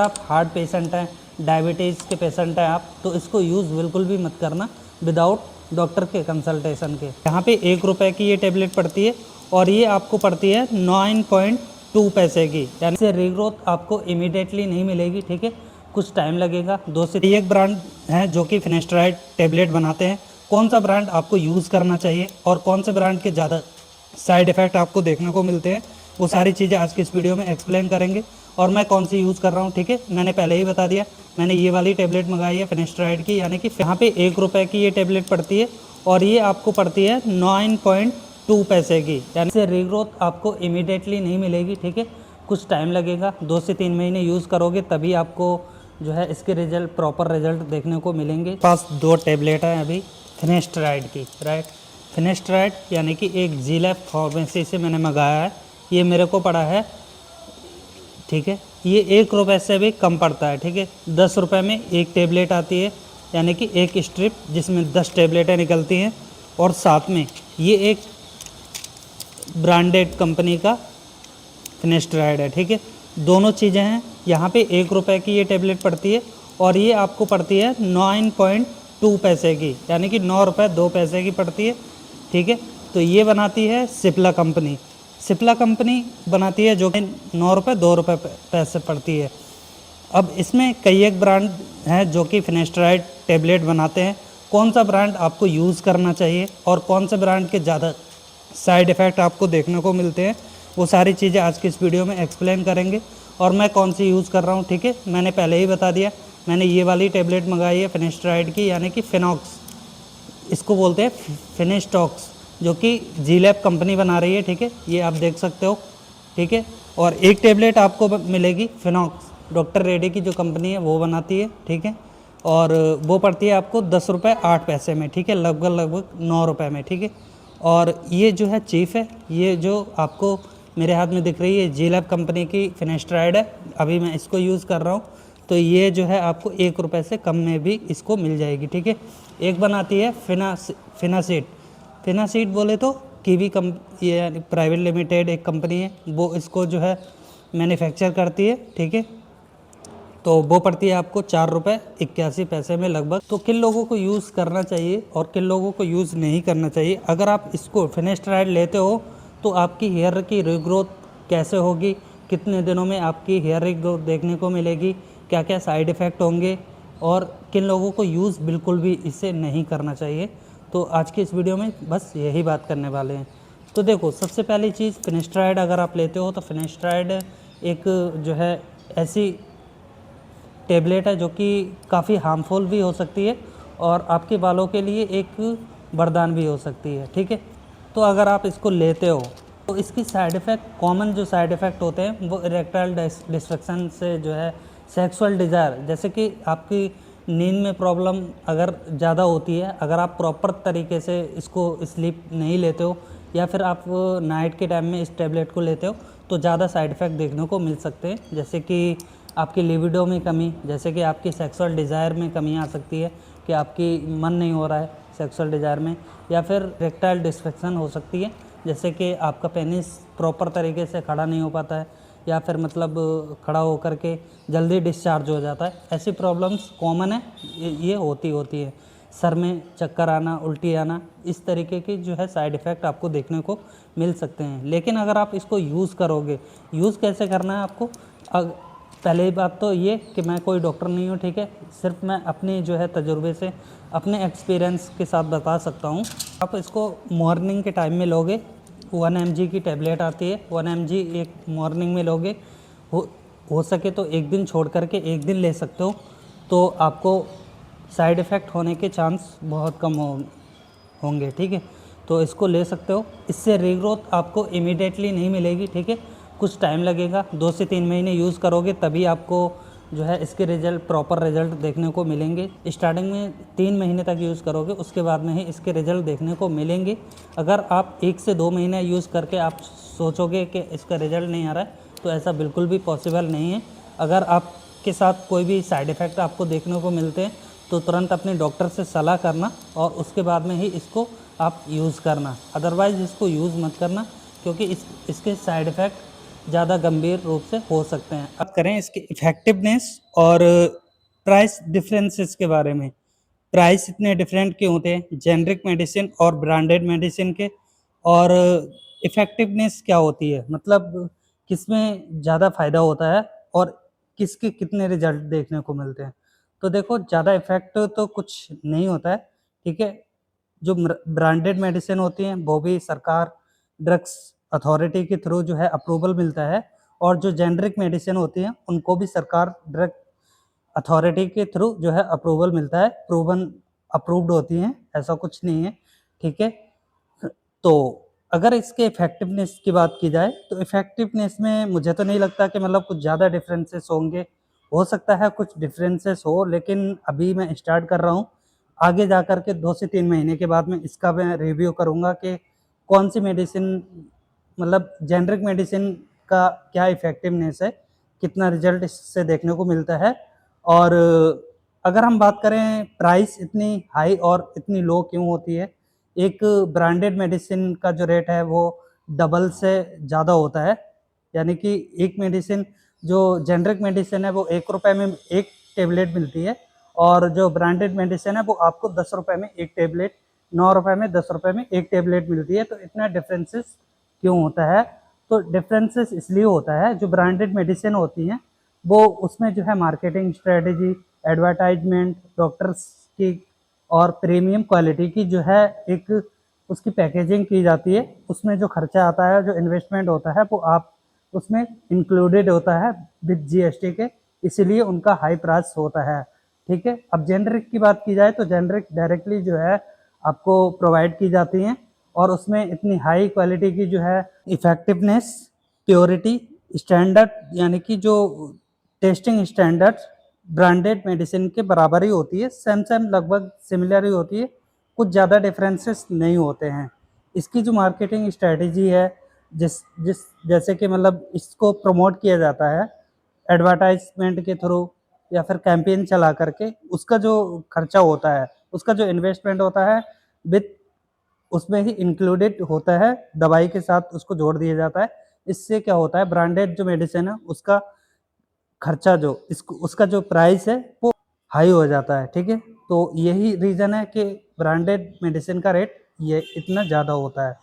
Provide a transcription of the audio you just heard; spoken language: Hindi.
आप हार्ट पेशेंट हैं, डायबिटीज़ के पेशेंट हैं आप, तो इसको यूज़ बिल्कुल भी मत करना विदाउट डॉक्टर के कंसल्टेशन के। यहाँ पे 1 रुपये की ये टेबलेट पड़ती है और ये आपको पड़ती है 9.2 पैसे की, यानी से रीग्रोथ आपको इमीडिएटली नहीं मिलेगी, ठीक है, कुछ टाइम लगेगा। 2 से 1 ब्रांड है जो कि फिनेस्ट्राइड टेबलेट बनाते हैं। कौन सा ब्रांड आपको यूज़ करना चाहिए और कौन से ब्रांड के ज़्यादा साइड इफ़ेक्ट आपको देखने को मिलते हैं, वो सारी चीज़ें आज की इस वीडियो में एक्सप्लेन करेंगे। और मैं कौन सी यूज़ कर रहा हूँ, ठीक है, मैंने पहले ही बता दिया। मैंने ये वाली टेबलेट मंगाई है फिनेस्ट्राइड की, यानी कि यहाँ पे 1 रुपये की ये टेबलेट पड़ती है और ये आपको पड़ती है 9.2 पैसे की, यानी से रीग्रोथ आपको इमीडिएटली नहीं मिलेगी, ठीक है, कुछ टाइम लगेगा। 2 से 3 महीने यूज़ करोगे तभी आपको जो है इसके रिजल्ट, प्रॉपर रिजल्ट देखने को मिलेंगे। पास 2 टेबलेट हैं अभी फिनेस्ट्राइड की, राइट। फिनेस्ट्राइड यानी कि एक जीलैब फार्मेसी से मैंने मंगाया है, ये मेरे को पड़ा है, ठीक है, ये 1 रुपये से भी कम पड़ता है, ठीक है। 10 रुपये में एक टेबलेट आती है, यानी कि एक स्ट्रिप जिसमें 10 टेबलेटें निकलती हैं, और साथ में ये एक ब्रांडेड कंपनी का फिनेस्ट्राइड है, ठीक है। दोनों चीज़ें हैं। यहाँ पे 1 रुपये की ये टेबलेट पड़ती है और ये आपको पड़ती है 9.2 पैसे की, यानी कि 9 रुपये 2 पैसे की पड़ती है, ठीक है। तो ये बनाती है सिप्ला कंपनी। सिप्ला कंपनी बनाती है जो कि 9 रुपये 2 रुपये पैसे पड़ती है। अब इसमें कई एक ब्रांड हैं जो कि फिनेस्ट्राइड टेबलेट बनाते हैं। कौन सा ब्रांड आपको यूज़ करना चाहिए और कौन से ब्रांड के ज़्यादा साइड इफ़ेक्ट आपको देखने को मिलते हैं, वो सारी चीज़ें आज की इस वीडियो में एक्सप्लेन करेंगे। और मैं कौन सी यूज़ कर रहा हूँ, ठीक है, मैंने पहले ही बता दिया। मैंने ये वाली टेबलेट मंगाई है फिनेस्ट्राइड की, यानी कि फिनॉक्स, इसको बोलते हैं फिनेस्टॉक्स, जो कि जीलैब कंपनी बना रही है, ठीक है, ये आप देख सकते हो, ठीक है। और एक टेबलेट आपको मिलेगी फिनॉक्स, डॉक्टर रेड्डी की जो कंपनी है वो बनाती है, ठीक है, और वो पड़ती है आपको 10 रुपये 8 पैसे में, ठीक है, लगभग 9 रुपये में, ठीक है। और ये जो है चीफ है, ये जो आपको मेरे हाथ में दिख रही है जीलैब कंपनी की फिनेस्ट्राइड है, अभी मैं इसको यूज़ कर रहा हूँ। तो ये जो है आपको 1 रुपये से कम में भी इसको मिल जाएगी, ठीक है। एक बनाती है फिनासीड, फिनासीड बोले तो कीवी ये प्राइवेट लिमिटेड एक कंपनी है, वो इसको जो है मैन्युफैक्चर करती है, ठीक है। तो वो पड़ती है आपको 4 रुपये 81 पैसे में लगभग। तो किन लोगों को यूज़ करना चाहिए और किन लोगों को यूज़ नहीं करना चाहिए। अगर आप इसको फिनेस्ट्राइड लेते हो तो आपकी हेयर की रीग्रोथ कैसे होगी, कितने दिनों में आपकी हेयर रीग्रोथ देखने को मिलेगी, क्या क्या साइड इफ़ेक्ट होंगे, और किन लोगों को यूज़ बिल्कुल भी इसे नहीं करना चाहिए, तो आज की इस वीडियो में बस यही बात करने वाले हैं। तो देखो, सबसे पहली चीज़, फिनेस्ट्राइड अगर आप लेते हो तो फिनेस्ट्राइड एक जो है ऐसी टेबलेट है जो कि काफ़ी हार्मफुल भी हो सकती है और आपके बालों के लिए एक वरदान भी हो सकती है, ठीक है। तो अगर आप इसको लेते हो तो इसकी साइड इफ़ेक्ट, कॉमन जो साइड इफ़ेक्ट होते हैं वो इरेक्टाइल डिस्फंक्शन से जो है सेक्सुअल डिज़ायर, जैसे कि आपकी नींद में प्रॉब्लम अगर ज़्यादा होती है, अगर आप प्रॉपर तरीके से इसको स्लीप नहीं लेते हो या फिर आप नाइट के टाइम में इस टेबलेट को लेते हो, तो ज़्यादा साइड इफ़ेक्ट देखने को मिल सकते हैं, जैसे कि आपकी लिबिडो में कमी, जैसे कि आपकी सेक्सुअल डिज़ायर में कमी आ सकती है कि आपकी मन नहीं हो रहा है सेक्सुअल डिज़ायर में, या फिर इरेक्टाइल डिस्फंक्शन हो सकती है, जैसे कि आपका पेनिस प्रॉपर तरीके से खड़ा नहीं हो पाता है या फिर मतलब खड़ा होकर के जल्दी डिस्चार्ज हो जाता है। ऐसी प्रॉब्लम्स कॉमन है, ये होती है। सर में चक्कर आना, उल्टी आना, इस तरीके की जो है साइड इफ़ेक्ट आपको देखने को मिल सकते हैं। लेकिन अगर आप इसको यूज़ करोगे, यूज़ कैसे करना है आपको, पहली बात तो ये कि मैं कोई डॉक्टर नहीं हूँ, ठीक है, सिर्फ मैं अपनी जो है तजुर्बे से, अपने एक्सपीरियंस के साथ बता सकता हूँ। आप इसको मॉर्निंग के टाइम में लोगे, 1 mg की टेबलेट आती है, 1 mg एक मॉर्निंग में लोगे, हो सके तो एक दिन छोड़ करके एक दिन ले सकते हो, तो आपको साइड इफ़ेक्ट होने के चांस बहुत कम होंगे, ठीक है। तो इसको ले सकते हो। इससे रीग्रोथ आपको इमीडिएटली नहीं मिलेगी, ठीक है, कुछ टाइम लगेगा। 2 से 3 महीने यूज़ करोगे तभी आपको जो है इसके रिजल्ट, प्रॉपर रिजल्ट देखने को मिलेंगे। स्टार्टिंग में 3 महीने तक यूज़ करोगे, उसके बाद में ही इसके रिजल्ट देखने को मिलेंगे। अगर आप 1 से 2 महीने यूज़ करके आप सोचोगे कि इसका रिजल्ट नहीं आ रहा है, तो ऐसा बिल्कुल भी पॉसिबल नहीं है। अगर आपके साथ कोई भी साइड इफ़ेक्ट आपको देखने को मिलते हैं तो तुरंत अपने डॉक्टर से सलाह करना और उसके बाद में ही इसको आप यूज़ करना, अदरवाइज़ इसको यूज़ मत करना, क्योंकि इसके साइड इफ़ेक्ट ज़्यादा गंभीर रूप से हो सकते हैं। अब करें इसके इफ़ेक्टिवनेस और प्राइस डिफरेंसेस के बारे में। प्राइस इतने डिफरेंट क्यों होते हैं जेनरिक मेडिसिन और ब्रांडेड मेडिसिन के, और इफ़ेक्टिवनेस क्या होती है, मतलब किसमें ज़्यादा फ़ायदा होता है और किसके कितने रिज़ल्ट देखने को मिलते हैं। तो देखो ज़्यादा इफ़ेक्ट तो कुछ नहीं होता है, ठीक है? जो ब्रांडेड मेडिसिन होती हैं वो भी सरकार ड्रग्स अथॉरिटी के थ्रू जो है अप्रूवल मिलता है, और जो जेनरिक मेडिसिन होती हैं उनको भी सरकार ड्रग अथॉरिटी के थ्रू जो है अप्रूवल मिलता है, प्रूवन अप्रूव्ड होती हैं, ऐसा कुछ नहीं है, ठीक है? तो अगर इसके इफ़ेक्टिवनेस की बात की जाए तो इफ़ेक्टिवनेस में मुझे तो नहीं लगता कि मतलब कुछ ज़्यादा डिफरेंसेस होंगे। हो सकता है कुछ डिफरेंसेस हो, लेकिन अभी मैं स्टार्ट कर रहा हूँ। आगे जा कर के 2 से 3 महीने के बाद में इसका मैं रिव्यू करूँगा कि कौन-सी मेडिसिन, मतलब जेनरिक मेडिसिन का क्या इफ़ेक्टिवनेस है, कितना रिज़ल्ट इससे देखने को मिलता है। और अगर हम बात करें प्राइस इतनी हाई और इतनी लो क्यों होती है, एक ब्रांडेड मेडिसिन का जो रेट है वो डबल से ज़्यादा होता है, यानी कि एक मेडिसिन जो जेनरिक मेडिसिन है वो ₹1 में 1 टेबलेट मिलती है, और जो ब्रांडेड मेडिसिन है वो आपको ₹10 में 1 टेबलेट, ₹9 में ₹10 में 1 टेबलेट मिलती है। तो इतना डिफरेंसेस क्यों होता है? तो डिफरेंसेस इसलिए होता है, जो ब्रांडेड मेडिसिन होती हैं वो उसमें जो है मार्केटिंग स्ट्रेटजी, एडवर्टाइजमेंट, डॉक्टर्स की और प्रीमियम क्वालिटी की जो है एक उसकी पैकेजिंग की जाती है, उसमें जो खर्चा आता है, जो इन्वेस्टमेंट होता है वो आप उसमें इंक्लूडेड होता है विद जीएसटी के, इसीलिए उनका हाई प्राइस होता है, ठीक है? अब जेनरिक की बात की जाए तो जेनरिक डायरेक्टली जो है आपको प्रोवाइड की जाती हैं, और उसमें इतनी हाई क्वालिटी की जो है इफ़ेक्टिवनेस, प्योरिटी, स्टैंडर्ड, यानी कि जो टेस्टिंग स्टैंडर्ड ब्रांडेड मेडिसिन के बराबर ही होती है, सेम सेम लगभग सिमिलर ही होती है, कुछ ज़्यादा डिफरेंसेस नहीं होते हैं। इसकी जो मार्केटिंग स्ट्रैटेजी है, जिस जिस जैसे कि मतलब इसको प्रमोट किया जाता है एडवर्टाइजमेंट के थ्रू या फिर कैंपेन चला करके, उसका जो खर्चा होता है, उसका जो इन्वेस्टमेंट होता है विथ उसमें ही इंक्लूडेड होता है, दवाई के साथ उसको जोड़ दिया जाता है। इससे क्या होता है, ब्रांडेड जो मेडिसिन है उसका खर्चा जो इसको उसका जो प्राइस है वो हाई हो जाता है, ठीक है? तो यही रीज़न है कि ब्रांडेड मेडिसिन का रेट ये इतना ज़्यादा होता है।